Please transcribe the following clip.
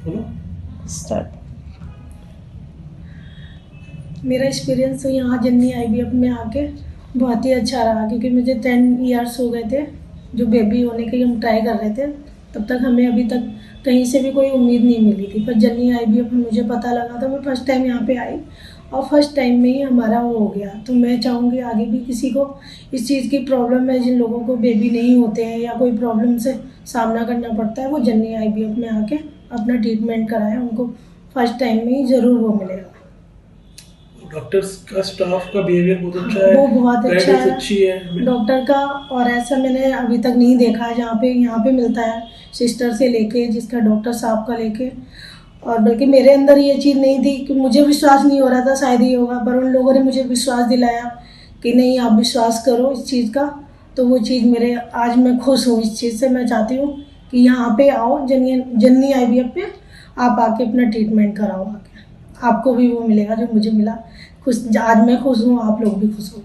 Start. मेरा experience तो यहाँ जननी आईवीएफ में आके बहुत ही अच्छा रहा, क्योंकि मुझे 10 इयर्स हो गए थे जो बेबी होने के हम ट्राई कर रहे थे। तब तक हमें अभी तक कहीं से भी कोई उम्मीद नहीं मिली थी, पर जननी आईवीएफ में मुझे पता लगा था। मैं फर्स्ट टाइम यहाँ पे आई और फर्स्ट टाइम में ही हमारा वो हो गया। तो मैं चाहूँगी आगे भी किसी को इस चीज़ की प्रॉब्लम है, जिन लोगों को बेबी नहीं होते हैं या कोई प्रॉब्लम से सामना करना पड़ता है, वो जननी आईवीएफ में आके अपना ट्रीटमेंट कराएं। उनको फर्स्ट टाइम में ही ज़रूर वो मिलेगा। डॉक्टर्स का, स्टाफ का बिहेवियर बहुत अच्छा है, वो बहुत अच्छा गाइडेंस है अच्छी है डॉक्टर का। और ऐसा मैंने अभी तक नहीं देखा है जहाँ पे यहाँ पे मिलता है, सिस्टर से लेके जिसका डॉक्टर साहब का लेके। और बल्कि मेरे अंदर ये चीज़ नहीं थी कि मुझे विश्वास नहीं हो रहा था शायद ये होगा, पर उन लोगों ने मुझे विश्वास दिलाया कि नहीं आप विश्वास करो इस चीज़ का। तो वो चीज़ मेरे आज मैं खुश हूँ इस चीज़ से। मैं चाहती हूँ कि यहाँ पे आओ, जननी आईवीएफ पे आप आके अपना ट्रीटमेंट कराओ आके, आपको भी वो मिलेगा जो मुझे मिला। खुश आज मैं खुश हूँ, आप लोग भी खुश हो।